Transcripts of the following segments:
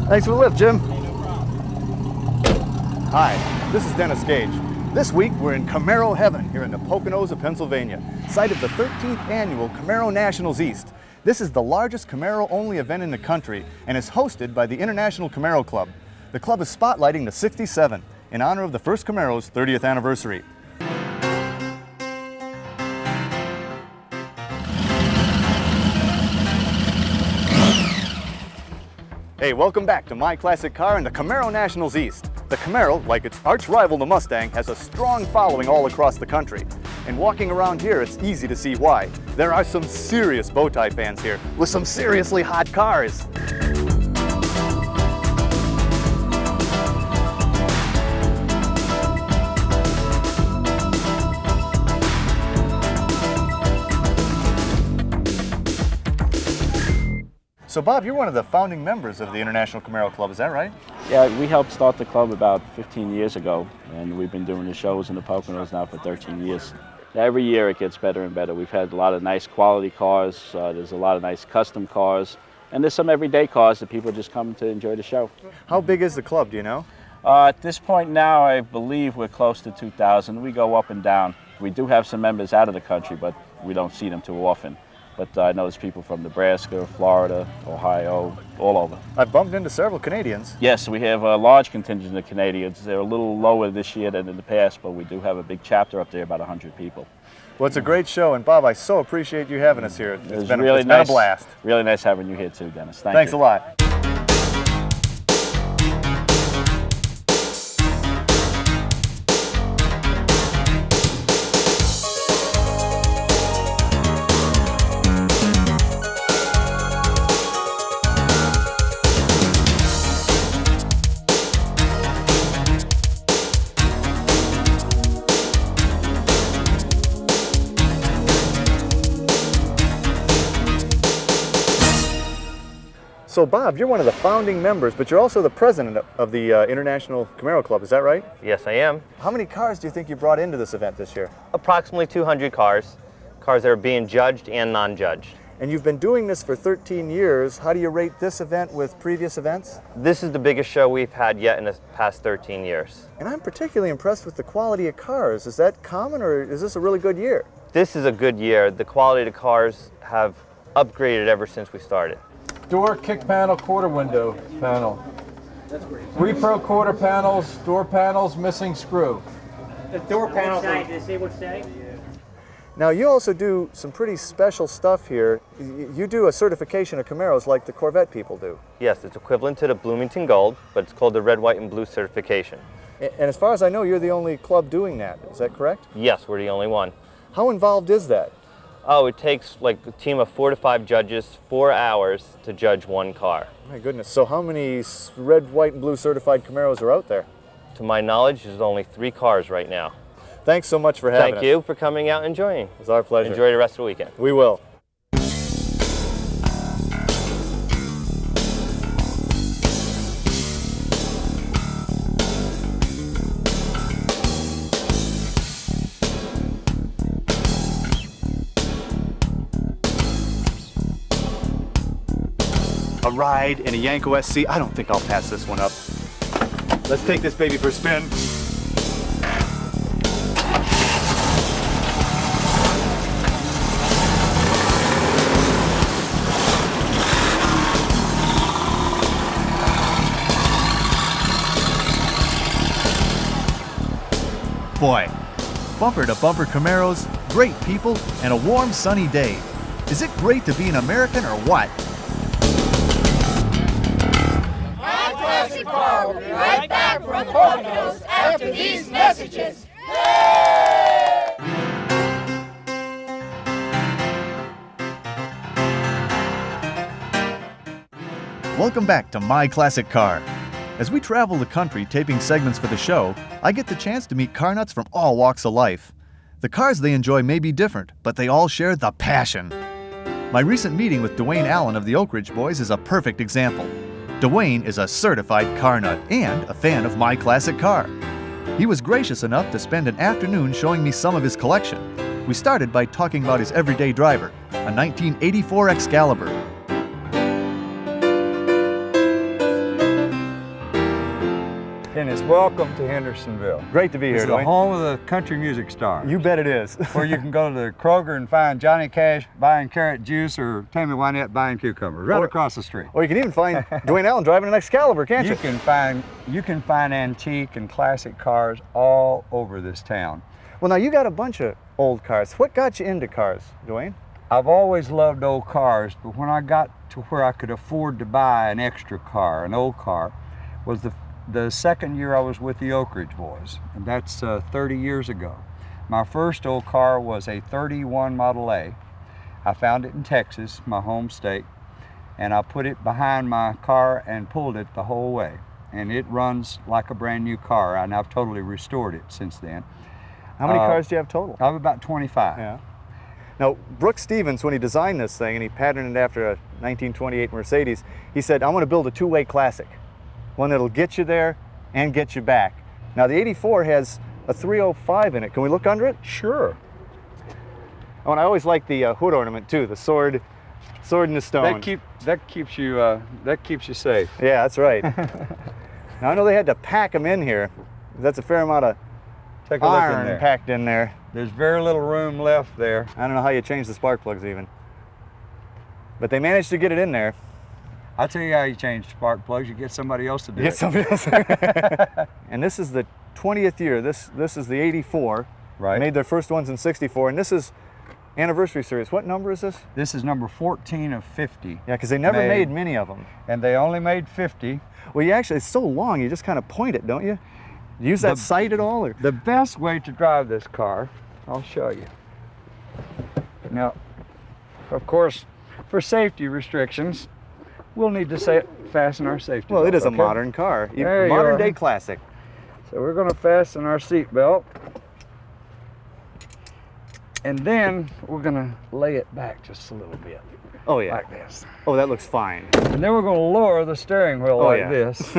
Thanks for the lift, Jim. Hi, this is Dennis Gage. This week we're in Camaro heaven here in the Poconos of Pennsylvania, site of the 13th annual Camaro Nationals East. This is the largest Camaro-only event in the country and is hosted by the International Camaro Club. The club is spotlighting the 67 in honor of the first Camaro's 30th anniversary. Hey, welcome back to My Classic Car and the Camaro Nationals East. The Camaro, like its arch rival the Mustang, has a strong following all across the country. And walking around here, it's easy to see why. There are some serious bow tie fans here with some seriously hot cars. So Bob, you're one of the founding members of the International Camaro Club, is that right? Yeah, we helped start the club about 15 years ago, and we've been doing the shows in the Poconos now for 13 years. Every year it gets better and better. We've had a lot of nice quality cars, there's a lot of nice custom cars, and there's some everyday cars that people just come to enjoy the show. How big is the club, do you know? At this point now, I believe we're close to 2,000. We go up and down. We do have some members out of the country, but we don't see them too often. But I know there's people from Nebraska, Florida, Ohio, all over. I've bumped into several Canadians. Yes, we have a large contingent of Canadians. They're a little lower this year than in the past, but we do have a big chapter up there, about 100 people. Well, it's a great show, and Bob, I so appreciate you having us here. It's been really a blast. Really nice having you here too, Dennis. Thanks a lot. So Bob, you're one of the founding members, but you're also the president of the International Camaro Club, is that right? Yes, I am. How many cars do you think you brought into this event this year? Approximately 200 cars that are being judged and non-judged. And you've been doing this for 13 years. How do you rate this event with previous events? This is the biggest show we've had yet in the past 13 years. And I'm particularly impressed with the quality of cars. Is that common, or is this a really good year? This is a good year. The quality of the cars have upgraded ever since we started. Door kick panel, quarter window panel. Repro quarter panels, door panels, missing screw. The door panel. Does it say what say? Now you also do some pretty special stuff here. You do a certification of Camaros like the Corvette people do. Yes, it's equivalent to the Bloomington Gold, but it's called the Red, White, and Blue certification. And as far as I know, you're the only club doing that. Is that correct? Yes, we're the only one. How involved is that? Oh, it takes like a team of 4 to 5 judges, 4 hours to judge one car. My goodness. So how many red, white, and blue certified Camaros are out there? To my knowledge, there's only 3 cars right now. Thanks so much for having us. Thank you for coming out and enjoying. It's our pleasure. Enjoy the rest of the weekend. We will. A ride in a Yanko SC. I don't think I'll pass this one up. Let's take this baby for a spin. Boy, bumper-to-bumper Camaros, great people, and a warm, sunny day. Is it great to be an American or what? My Classic Car will be right back from the Poconos after these messages. Yay! Welcome back to My Classic Car. As we travel the country taping segments for the show, I get the chance to meet car nuts from all walks of life. The cars they enjoy may be different, but they all share the passion. My recent meeting with Duane Allen of the Oak Ridge Boys is a perfect example. Duane is a certified car nut and a fan of My Classic Car. He was gracious enough to spend an afternoon showing me some of his collection. We started by talking about his everyday driver, a 1984 Excalibur. Dennis, welcome to Hendersonville. Great to be here, It's the Duane. home of the country music stars. You bet it is. Where you can go to the Kroger and find Johnny Cash buying carrot juice or Tammy Wynette buying cucumbers right across the street. Or you can even find Duane Allen driving an Excalibur, can't you? You can find antique and classic cars all over this town. Well, now you got a bunch of old cars. What got you into cars, Duane? I've always loved old cars, but when I got to where I could afford to buy an extra car, an old car, was the second year I was with the Oak Ridge Boys, and that's 30 years ago. My first old car was a 31 Model A. I found it in Texas, my home state, and I put it behind my car and pulled it the whole way. And it runs like a brand new car, and I've totally restored it since then. How many cars do you have total? I have about 25. Yeah. Now, Brooks Stevens, when he designed this thing and he patterned it after a 1928 Mercedes, he said, I want to build a two-way classic. One that'll get you there and get you back. Now the 84 has a 305 in it. Can we look under it? Sure. Oh, and I always like the hood ornament too, the sword in the stone. That keeps you safe. Yeah, that's right. Now I know they had to pack them in here. That's a fair amount of Take a look in iron there. packed in there. There's very little room left there. I don't know how you change the spark plugs even. But they managed to get it in there. I'll tell you how you change spark plugs. You get somebody else to do Get it. somebody else. And this is the 20th year. This is the 84. Right. Made their first ones in 64. And this is anniversary series. What number is this? This is number 14 of 50. Yeah, because they never made many of them. And they only made 50. Well, it's so long, you just kind of point it, don't you? Use that sight at all? Or? The best way to drive this car, I'll show you. Now, of course, for safety restrictions, we'll need to fasten our safety Well, belt, it is a okay? modern car. There you Modern are. day classic. So we're going to fasten our seat belt. And then we're going to lay it back just a little bit. Oh, yeah. Like this. Oh, that looks fine. And then we're going to lower the steering wheel like yeah. this.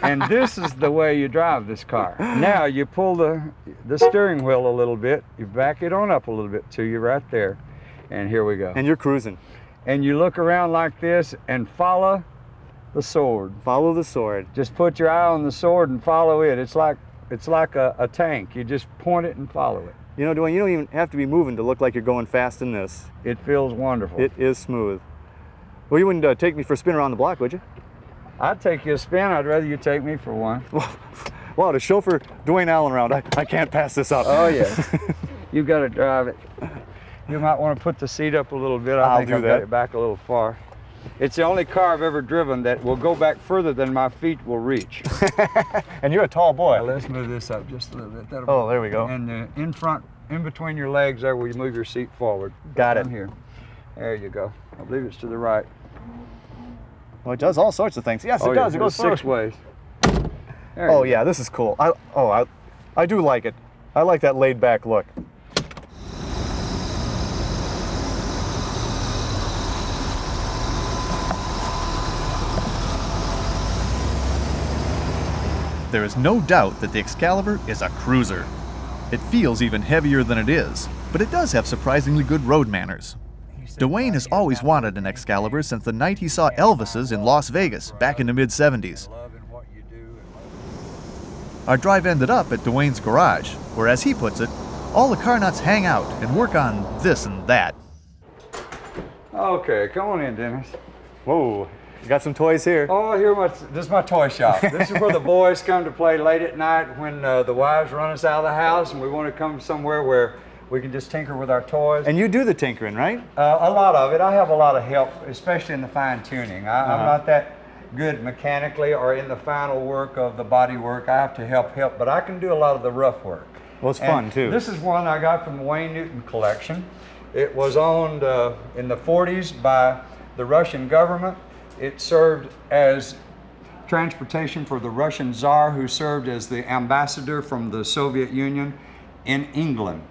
And this is the way you drive this car. Now you pull the steering wheel a little bit, you back it on up a little bit to you right there. And here we go. And you're cruising. And you look around like this and follow the sword. Follow the sword. Just put your eye on the sword and follow it. It's like a tank. You just point it and follow it. You know, Duane, you don't even have to be moving to look like you're going fast in this. It feels wonderful. It is smooth. Well, you wouldn't take me for a spin around the block, would you? I'd take you a spin. I'd rather you take me for one. Wow, to chauffeur Duane Allen around, I can't pass this up. Oh, yeah. You've got to drive it. You might want to put the seat up a little bit. I think I've got it back a little far. It's the only car I've ever driven that will go back further than my feet will reach. And you're a tall boy. Now, let's move this up just a little bit. Oh, there we go. And in front, in between your legs there where you move your seat forward. Got it. Down here. There you go. I believe it's to the right. Well, it does all sorts of things. Yes, it does. It goes six ways. Oh, yeah, this is cool. I do like it. I like that laid back look. There is no doubt that the Excalibur is a cruiser. It feels even heavier than it is, but it does have surprisingly good road manners. Duane has always wanted an Excalibur since the night he saw Elvis's in Las Vegas back in the mid-70s. Our drive ended up at Duane's garage, where, as he puts it, all the car nuts hang out and work on this and that. Okay, come on in, Dennis. Whoa, you got some toys here. Oh, this is my toy shop. This is where the boys come to play late at night when the wives run us out of the house and we want to come somewhere where we can just tinker with our toys. And you do the tinkering, right? A lot of it. I have a lot of help, especially in the fine tuning. I'm not that good mechanically or in the final work of the body work. I have to help, but I can do a lot of the rough work. Well, it's fun too. This is one I got from the Wayne Newton collection. It was owned in the 40s by the Russian government. It served as transportation for the Russian Tsar, who served as the ambassador from the Soviet Union in England.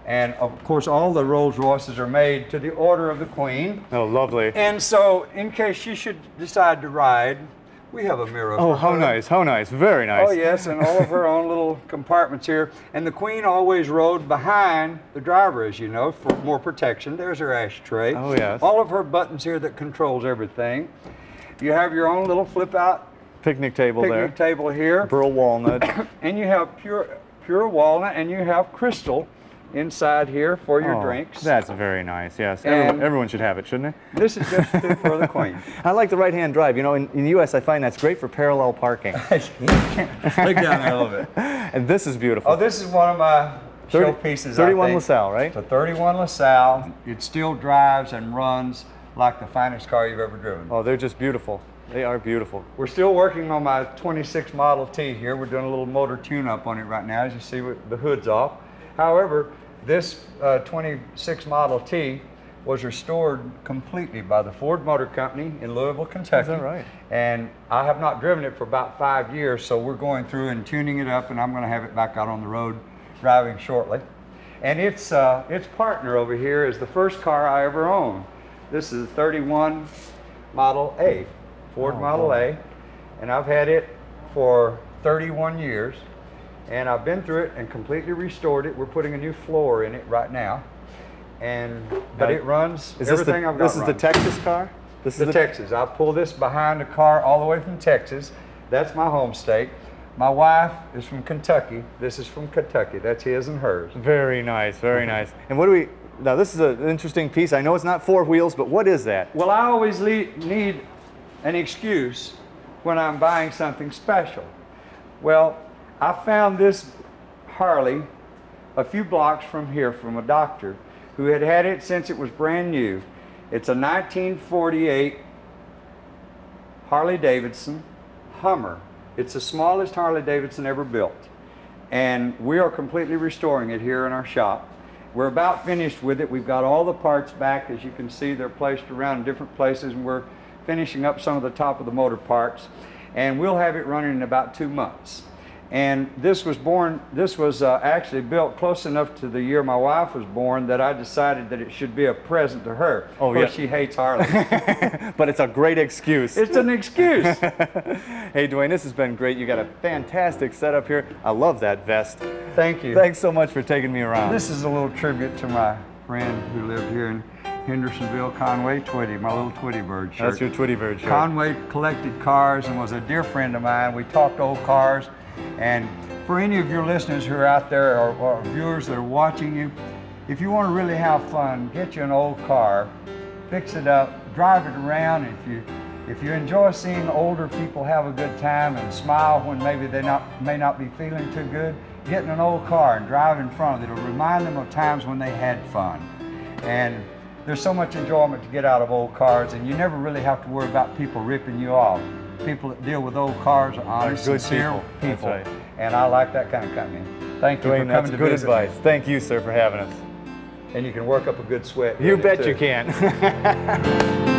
And of course, all the Rolls Royces are made to the order of the Queen. Oh, lovely. And so, in case she should decide to ride, we have a mirror. Oh, how nice, how nice, very nice. Oh yes, and all of her own little compartments here. And the Queen always rode behind the driver, as you know, for more protection. There's her ashtray. Oh, yes. All of her buttons here that controls everything. You have your own little flip-out Picnic table picnic table here. Burl walnut. And you have pure walnut, and you have crystal inside here for your drinks. That's very nice, yes. And Everyone should have it, shouldn't they? This is just fit for the Queen. I like the right-hand drive. You know, in the U.S., I find that's great for parallel parking. Look down there a little bit. And this is beautiful. Oh, this is one of my showpieces. 31 LaSalle, right? It's a 31 LaSalle. It still drives and runs like the finest car you've ever driven. Oh, they're just beautiful. They are beautiful. We're still working on my 26 Model T here. We're doing a little motor tune-up on it right now, as you see with the hood's off. However, this 26 Model T was restored completely by the Ford Motor Company in Louisville, Kentucky. Is that right? And I have not driven it for about 5 years, so we're going through and tuning it up, and I'm going to have it back out on the road driving shortly. And its partner over here is the first car I ever owned. This is a 31 Model A, Ford Model A, and I've had it for 31 years. And I've been through it and completely restored it. We're putting a new floor in it right now. But it runs everything I've got. This is the Texas car? This is the Texas. I pull this behind the car all the way from Texas. That's my home state. My wife is from Kentucky. This is from Kentucky. That's his and hers. Very nice, very nice. And what do we, now this is an interesting piece. I know it's not 4 wheels, but what is that? Well, I always need an excuse when I'm buying something special. Well, I found this Harley a few blocks from here from a doctor who had had it since it was brand new. It's a 1948 Harley Davidson Hummer. It's the smallest Harley Davidson ever built. And we are completely restoring it here in our shop. We're about finished with it. We've got all the parts back. As you can see, they're placed around in different places, and we're finishing up some of the top of the motor parts. And we'll have it running in about 2 months. And this was actually built close enough to the year my wife was born that I decided that it should be a present to her. Oh, of course, yeah. she hates Harley. But it's a great excuse. It's an excuse. Hey, Duane, this has been great. You got a fantastic setup here. I love that vest. Thank you. Thanks so much for taking me around. This is a little tribute to my friend who lived here in Hendersonville, Conway Twitty, my little Twitty Bird shirt. That's your Twitty Bird shirt. Conway collected cars and was a dear friend of mine. We talked old cars. And for any of your listeners who are out there or viewers that are watching you, if you want to really have fun, get you an old car, fix it up, drive it around. If you enjoy seeing older people have a good time and smile when maybe they may not be feeling too good, get in an old car and drive in front of it. It'll remind them of times when they had fun. And there's so much enjoyment to get out of old cars, and you never really have to worry about people ripping you off. People that deal with old cars are honest, good sincere That's people. right. And I like that kind of company. Thank you Duane, for that's coming to good visit advice. me. Thank you, sir, for having us. And you can work up a good sweat. You doing it, bet you too. can.